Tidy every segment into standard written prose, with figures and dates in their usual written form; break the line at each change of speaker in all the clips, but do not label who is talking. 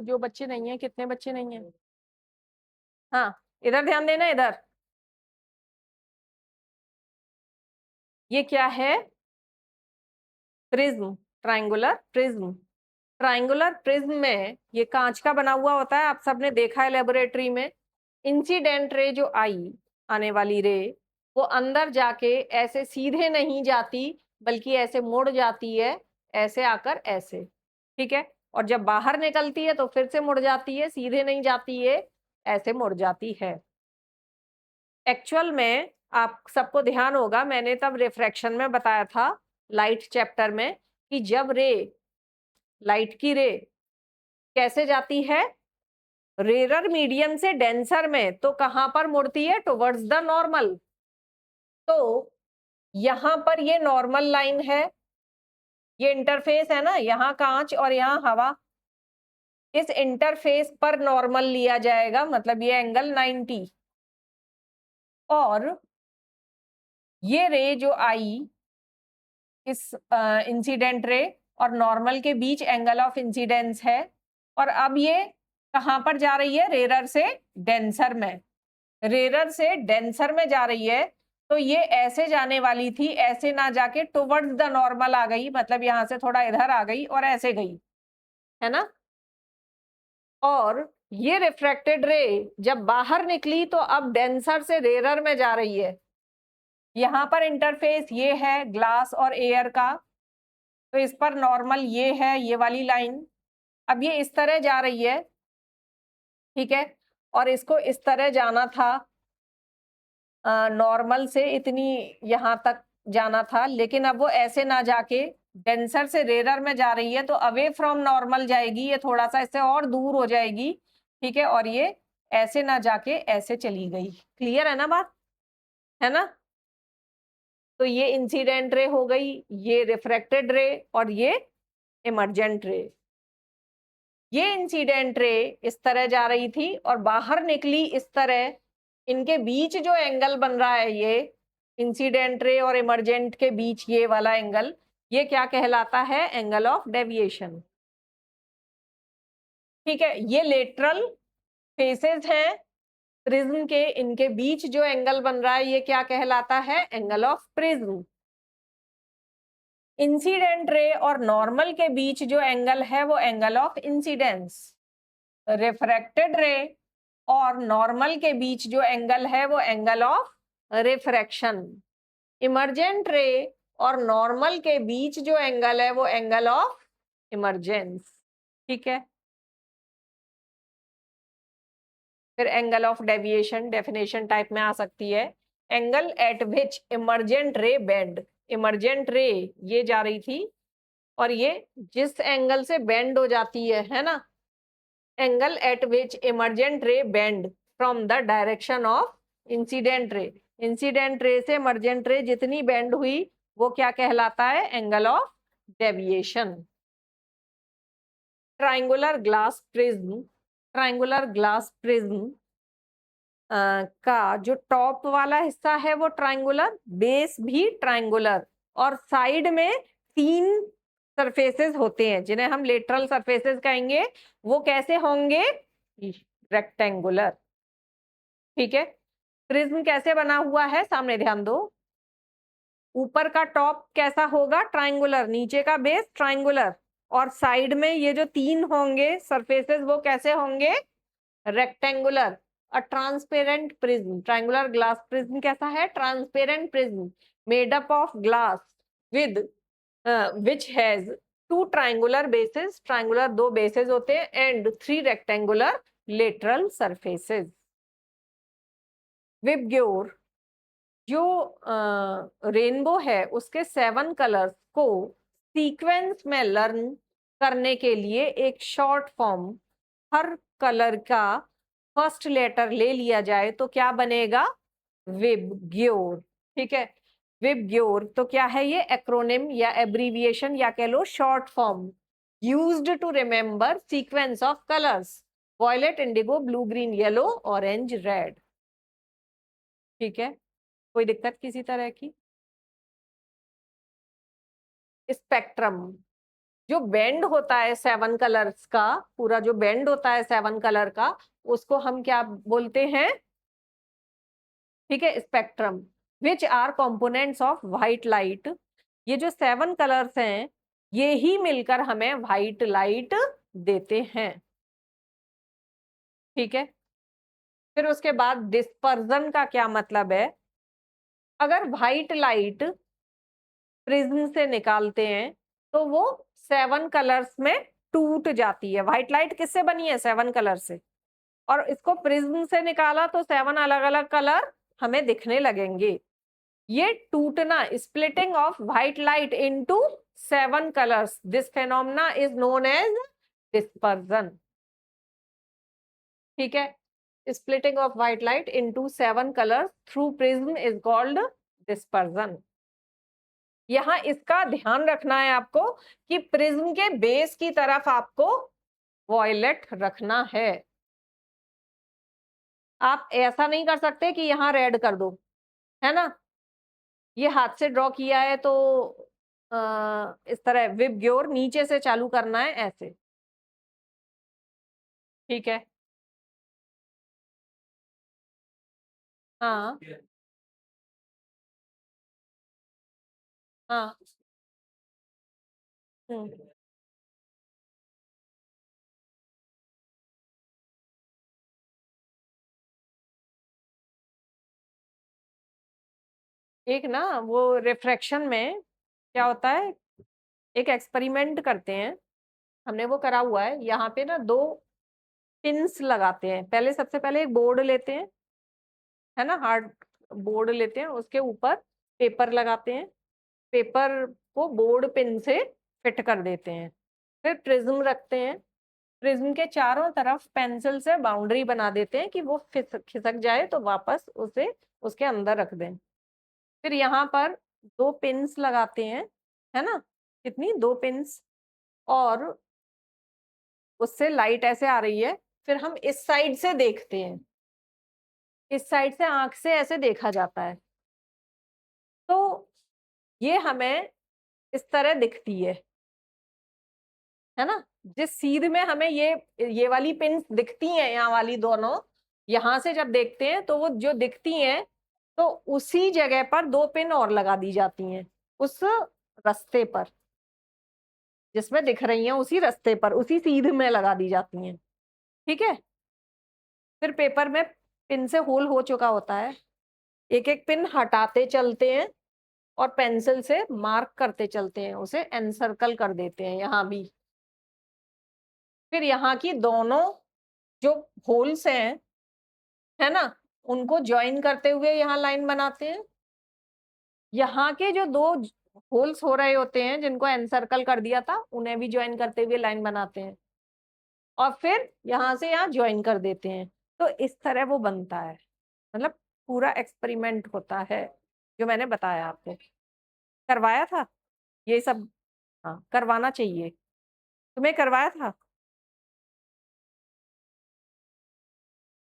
जो बच्चे नहीं है, कितने बच्चे नहीं है? हाँ, इधर ध्यान देना, इधर। ये क्या है? Prism, triangular prism. Triangular prism में ये कांच का बना हुआ होता है, आप सबने देखा है लेबोरेटरी में। इंसिडेंट रे जो आई, आने वाली रे, वो अंदर जाके ऐसे सीधे नहीं जाती, बल्कि ऐसे मुड़ जाती है, ऐसे आकर ऐसे, ठीक है। और जब बाहर निकलती है तो फिर से मुड़ जाती है, सीधे नहीं जाती है, ऐसे मुड़ जाती है। एक्चुअल में आप सबको ध्यान होगा, मैंने तब रिफ्रैक्शन में बताया था, लाइट चैप्टर में, कि जब रे, लाइट की रे कैसे जाती है, रेरर मीडियम से डेंसर में, तो कहां पर मुड़ती है? Towards the normal. तो यहां पर ये नॉर्मल लाइन है, ये इंटरफेस है ना, यहां कांच और यहां हवा, इस इंटरफेस पर नॉर्मल लिया जाएगा, मतलब ये एंगल 90। और ये रे जो आई, इस इंसिडेंट रे और नॉर्मल के बीच एंगल ऑफ इंसिडेंस है, और अब ये कहां पर जा रही है? रेरर से डेंसर में। रेरर से डेंसर में जा रही है, तो ये ऐसे जाने वाली थी, ऐसे ना जाके टुवर्ड्स द नॉर्मल आ गई, मतलब यहां से थोड़ा इधर आ गई और ऐसे गई, है ना। और ये रिफ्रैक्टेड रे जब बाहर निकली तो अब डेंसर से रेरर में जा रही है। यहां पर इंटरफेस ये है ग्लास और एयर का, तो इस पर नॉर्मल ये है, ये वाली लाइन। अब ये इस तरह जा रही है, ठीक है, और इसको इस तरह जाना था, नॉर्मल से इतनी यहां तक जाना था, लेकिन अब वो ऐसे ना जाके डेंसर से रेरर में जा रही है, तो अवे फ्रॉम नॉर्मल जाएगी, ये थोड़ा सा इससे और दूर हो जाएगी, ठीक है, और ये ऐसे ना जाके ऐसे चली गई। क्लियर है ना बात? है ना। तो ये इंसिडेंट रे हो गई, ये रिफ्रैक्टेड रे, और ये इमर्जेंट रे। ये इंसिडेंट रे इस तरह जा रही थी और बाहर निकली इस तरह। इनके बीच जो एंगल बन रहा है, ये इंसिडेंट रे और इमर्जेंट के बीच ये वाला एंगल, ये क्या कहलाता है? Angle of deviation. ठीक है, ये लेटरल फेसेस हैं प्रिज्म के, इनके बीच जो एंगल बन रहा है ये क्या कहलाता है? Angle of prism. Incident ray और नॉर्मल के बीच जो एंगल है वो एंगल ऑफ इंसिडेंस। रिफ्रैक्टेड रे और नॉर्मल के बीच जो एंगल है वो एंगल ऑफ रिफ्रैक्शन। इमर्जेंट रे और नॉर्मल के बीच जो एंगल है वो एंगल ऑफ इमर्जेंस। ठीक है, फिर angle of deviation definition type में आ सकती है, एंगल एट विच इमर्जेंट रे बेंड। इमर्जेंट रे ये जा रही थी और ये जिस एंगल से बेंड हो जाती है ना, एंगल एट विच इमर्जेंट रे bend from the direction of incident ray. Incident ray से इमर्जेंट रे जितनी बेंड हुई वो क्या कहलाता है? Angle of deviation. Triangular glass prism, triangular glass prism का जो टॉप वाला हिस्सा है वो ट्राइंगुलर, बेस भी ट्राइंगुलर, और साइड में 3 सरफेसेस होते हैं जिन्हें हम लेटरल सरफेसेस कहेंगे। वो कैसे होंगे? रेक्टेंगुलर। ठीक है, प्रिज्म कैसे बना हुआ है? सामने ध्यान दो। ऊपर का टॉप कैसा होगा? ट्राइंगुलर, नीचे का बेस ट्राइंगुलर, और साइड में ये जो 3 होंगे सरफेसेस वो कैसे होंगे? Rectangular. A transparent prism, triangular glass prism कैसा है? Transparent prism made up of glass with which has 2 triangular bases, triangular 2 bases होते हैं, and 3 rectangular lateral surfaces. VIBGYOR जो रेनबो है उसके 7 कलर्स को सीक्वेंस में लर्न करने के लिए एक शॉर्ट फॉर्म, हर कलर का फर्स्ट लेटर ले लिया जाए तो क्या बनेगा? विबग्योर। ठीक है, विबग्योर तो क्या है? ये एक्रोनिम या एब्रीविएशन या कह लो short form, used to remember sequence of colours, violet, indigo, blue, green, yellow, orange, red. ठीक है, कोई दिक्कत किसी तरह की? स्पेक्ट्रम, जो बेंड होता है 7 कलर्स का, पूरा जो बेंड होता है 7 कलर का, उसको हम क्या बोलते हैं? ठीक है, spectrum. Which are components of white light. ये जो 7 कलर्स हैं, ये ही मिलकर हमें व्हाइट लाइट देते हैं। ठीक है, फिर उसके बाद डिस्पर्जन का क्या मतलब है? अगर व्हाइट लाइट प्रिज्म से निकालते हैं तो वो 7 कलर्स में टूट जाती है। व्हाइट लाइट किससे बनी है? 7 कलर से। और इसको प्रिज्म से निकाला तो 7 अलग अलग कलर हमें दिखने लगेंगे। ये टूटना, splitting of white light into 7 colours, this phenomena is known as dispersion. ठीक है, splitting of white light into 7 colours through prism is called dispersion. यहां इसका ध्यान रखना है आपको कि प्रिज्म के बेस की तरफ आपको वॉयलेट रखना है। आप ऐसा नहीं कर सकते कि यहां रेड कर दो, है ना? ये हाथ से ड्रॉ किया है तो इस तरह विबग्योर नीचे से चालू करना है, ऐसे। ठीक है, हाँ हाँ। हम्म, एक ना वो रिफ्रैक्शन में क्या होता है, एक एक्सपेरिमेंट करते हैं, हमने वो करा हुआ है। यहाँ पे ना 2 पिंस लगाते हैं। पहले, सबसे पहले एक बोर्ड लेते हैं, है ना, हार्ड बोर्ड लेते हैं, उसके ऊपर पेपर लगाते हैं, पेपर को बोर्ड पिन से फिट कर देते हैं। फिर प्रिज्म रखते हैं, प्रिज्म के चारों तरफ पेंसिल से बाउंड्री बना देते हैं कि वो खिसक जाए तो वापस उसे उसके अंदर रख दें। फिर यहाँ पर 2 पिन्स लगाते हैं, है ना, कितनी, 2 पिन्स, और उससे लाइट ऐसे आ रही है। फिर हम इस साइड से देखते हैं, इस साइड से आंख से ऐसे देखा जाता है, तो ये हमें इस तरह दिखती है ना। जिस सीध में हमें ये वाली पिन दिखती हैं, यहाँ वाली दोनों, यहां से जब देखते हैं तो वो जो दिखती हैं, तो उसी जगह पर 2 पिन और लगा दी जाती हैं, उस रास्ते पर जिसमें दिख रही हैं, उसी रास्ते पर, उसी सीध में लगा दी जाती हैं। ठीक है, फिर पेपर में पिन से होल हो चुका होता है, एक एक पिन हटाते चलते हैं और पेंसिल से मार्क करते चलते हैं, उसे एनसर्कल कर देते हैं यहाँ भी। फिर यहाँ की दोनों जो होल्स हैं, है ना, उनको ज्वाइन करते हुए यहाँ लाइन बनाते हैं। यहाँ के जो 2 होल्स हो रहे होते हैं जिनको एनसर्कल कर दिया था, उन्हें भी ज्वाइन करते हुए लाइन बनाते हैं, और फिर यहाँ से यहाँ ज्वाइन कर देते हैं। तो इस तरह वो बनता है, मतलब पूरा एक्सपेरिमेंट होता है जो मैंने बताया आपको, करवाया था ये सब। हाँ, करवाना चाहिए, तुम्हें करवाया था।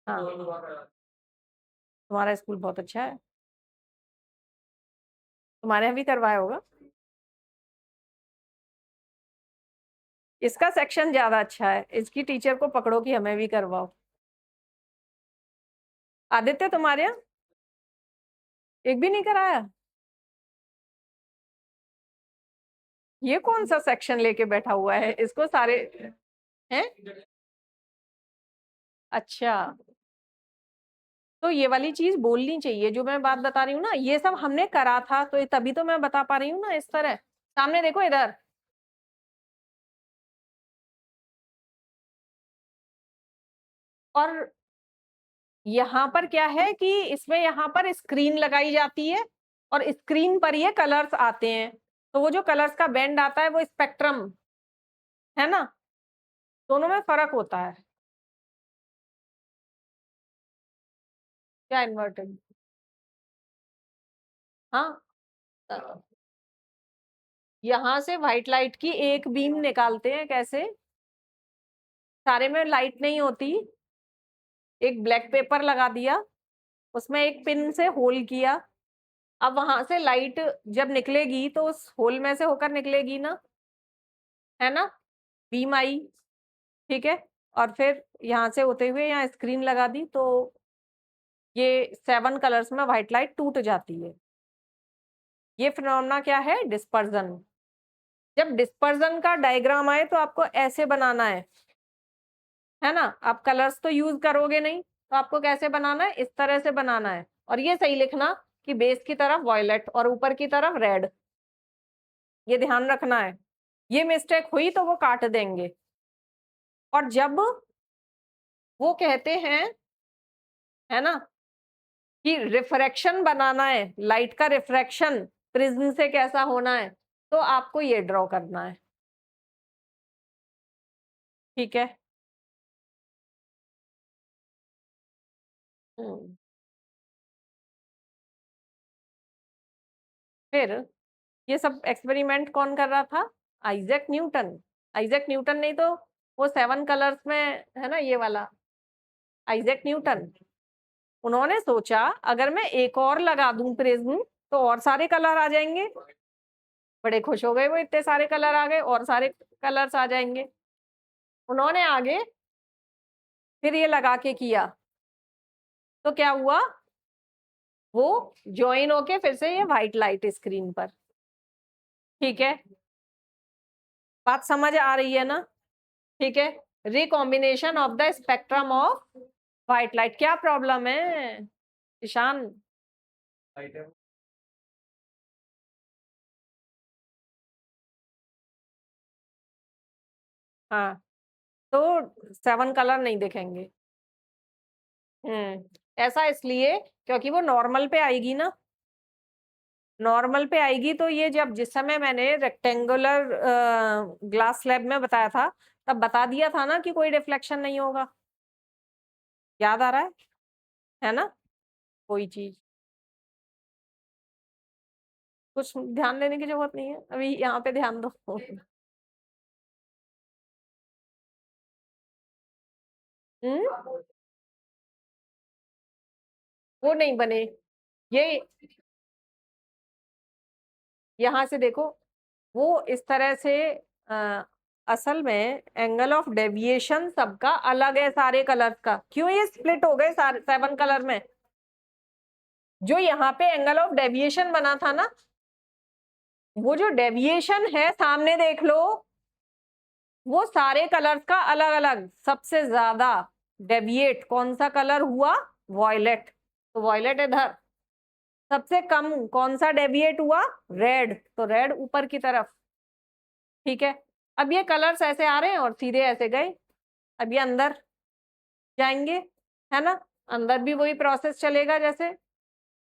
हाँ, तुम्हारा स्कूल बहुत अच्छा है, तुम्हारे यहाँ भी करवाया होगा। इसका सेक्शन ज्यादा अच्छा है, इसकी टीचर को पकड़ो कि हमें भी करवाओ। आदित्य, तुम्हारे यहाँ एक भी नहीं कराया? ये कौन सा सेक्शन लेके बैठा हुआ है, इसको सारे हैं? अच्छा, तो ये वाली चीज बोलनी चाहिए जो मैं बात बता रही हूँ ना, ये सब हमने करा था, तो तभी तो मैं बता पा रही हूँ ना इस तरह। सामने देखो इधर, और यहाँ पर क्या है कि इसमें यहाँ पर स्क्रीन लगाई जाती है, और स्क्रीन पर ये कलर्स आते हैं, तो वो जो कलर्स का बैंड आता है वो स्पेक्ट्रम, है ना, दोनों में फर्क होता है। क्या इन्वर्टेड? हाँ, यहाँ से व्हाइट लाइट की एक बीम निकालते हैं, कैसे? सारे में लाइट नहीं होती, एक ब्लैक पेपर लगा दिया, उसमें एक पिन से होल किया, अब वहां से लाइट जब निकलेगी तो उस होल में से होकर निकलेगी ना, है ना, बीम आई, ठीक है, और फिर यहाँ से होते हुए यहाँ स्क्रीन लगा दी, तो ये 7 कलर्स में व्हाइट लाइट टूट जाती है। ये फिनोमेना क्या है, डिस्पर्जन। जब डिस्पर्जन का डायग्राम आए तो आपको ऐसे बनाना है ना, आप कलर्स तो यूज करोगे नहीं, तो आपको कैसे बनाना है, इस तरह से बनाना है, और ये सही लिखना कि बेस की तरफ वॉयलेट और ऊपर की तरफ रेड, ये ध्यान रखना है। ये मिस्टेक हुई तो वो काट देंगे। और जब वो कहते हैं, है ना, कि रिफ्रैक्शन बनाना है, लाइट का रिफ्रैक्शन प्रिज्म से कैसा होना है, तो आपको ये ड्रॉ करना है, ठीक है। फिर ये सब एक्सपेरिमेंट कौन कर रहा था, आइजैक न्यूटन। आइजैक न्यूटन नहीं तो वो 7 कलर्स में, है ना, ये वाला आइजैक न्यूटन। उन्होंने सोचा अगर मैं एक और लगा दूं प्रिज्म तो और सारे कलर आ जाएंगे। बड़े खुश हो गए वो, इतने सारे कलर आ गए, और सारे कलर्स आ जाएंगे। उन्होंने आगे फिर ये लगा के किया, तो क्या हुआ, वो ज्वाइन होके फिर से ये व्हाइट लाइट स्क्रीन पर, ठीक है, बात समझ आ रही है ना, ठीक है। Recombination of the spectrum of white light. क्या प्रॉब्लम है ईशान? हाँ, तो 7 कलर नहीं दिखेंगे। ऐसा इसलिए क्योंकि वो नॉर्मल पे आएगी ना, नॉर्मल पे आएगी, तो ये जब जिस समय मैंने रेक्टेंगुलर ग्लास स्लैब में बताया था, तब बता दिया था ना कि कोई रिफ्लेक्शन नहीं होगा, याद आ रहा है ना, कोई चीज कुछ ध्यान देने की जरूरत नहीं है, अभी यहाँ पे ध्यान दो। हम्म, वो नहीं बने, ये यहाँ से देखो, वो इस तरह से असल में एंगल ऑफ डेविएशन सबका अलग है सारे कलर्स का। क्यों ये स्प्लिट हो गए सारे 7 कलर में? जो यहाँ पे एंगल ऑफ डेविएशन बना था ना, वो जो डेविएशन है सामने देख लो, वो सारे कलर्स का अलग अलग। सबसे ज्यादा डेविएट कौन सा कलर हुआ, वॉयलेट, तो वॉयलेट इधर। सबसे कम कौन सा डेविएट हुआ, रेड, तो रेड ऊपर की तरफ, ठीक है। अब ये कलर्स ऐसे आ रहे हैं और सीधे ऐसे गए, अब ये अंदर जाएंगे, है ना, अंदर भी वही प्रोसेस चलेगा जैसे,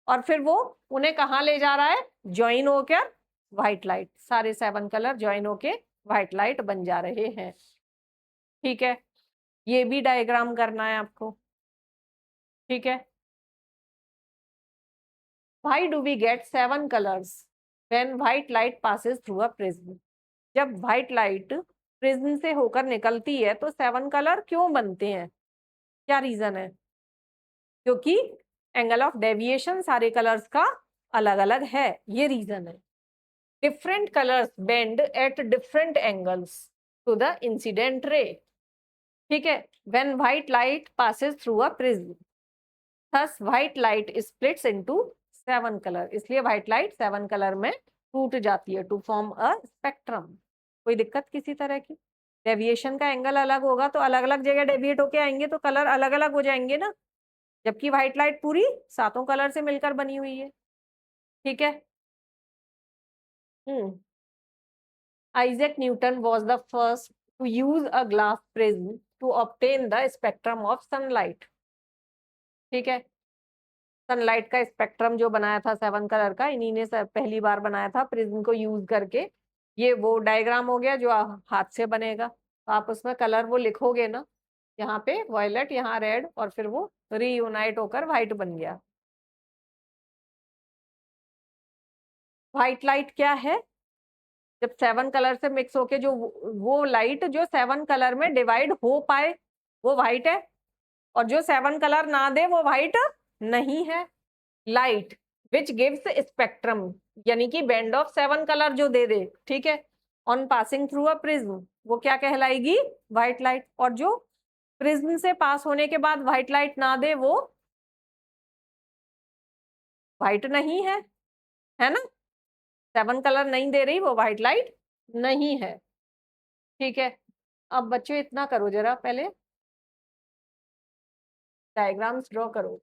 और फिर वो उन्हें कहाँ ले जा रहा है, ज्वाइन होकर व्हाइट लाइट, सारे 7 कलर ज्वाइन होके व्हाइट लाइट बन जा रहे हैं, ठीक है। ये भी डायग्राम करना है आपको, ठीक है। Why do we get 7 colors when white light passes through a prism? जब व्हाइट लाइट प्रिज्म से होकर निकलती है तो 7 कलर क्यों बनते हैं, क्या रीजन है? क्योंकि एंगल ऑफ डेविएशन सारे कलर्स का अलग अलग है, ये रीजन है। Different colours bend at different angles to the incident ray, ठीक है, when white light passes through a prism, thus white light splits into 7 colour. इसलिए व्हाइट लाइट 7 कलर में टूट जाती है टू फॉर्म अ स्पेक्ट्रम। कोई दिक्कत किसी तरह की? डेविएशन का एंगल अलग होगा तो अलग अलग जगह डेविएट होके आएंगे तो कलर अलग अलग हो जाएंगे ना, जबकि व्हाइट लाइट पूरी 7 कलर से मिलकर बनी हुई है, ठीक है। Isaac Newton was the first to use a glass prism to obtain the spectrum of sunlight, ठीक है। सनलाइट का स्पेक्ट्रम जो बनाया था 7 कलर का, इन्हीं ने पहली बार बनाया था प्रिज्म को यूज करके। ये वो डायग्राम हो गया जो हाथ से बनेगा, तो आप उसमें कलर वो लिखोगे ना, यहाँ पे वॉयलेट, यहाँ रेड, और फिर वो रीयूनाइट होकर व्हाइट बन गया। व्हाइट लाइट क्या है, जब 7 कलर से मिक्स होके जो वो लाइट जो 7 कलर में डिवाइड हो पाए वो व्हाइट है, और जो 7 कलर ना दे वो व्हाइट नहीं है। लाइट विच गिव्स स्पेक्ट्रम, यानी कि बैंड ऑफ 7 कलर जो दे दे, ठीक है, on passing through a prism, वो क्या कहलाएगी? White light. और जो प्रिज्म से पास होने के बाद व्हाइट लाइट ना दे वो व्हाइट नहीं है ना? 7 कलर नहीं दे रही, वो व्हाइट लाइट नहीं है। ठीक है, अब बच्चों इतना करो जरा, पहले डायग्राम्स ड्रॉ करो।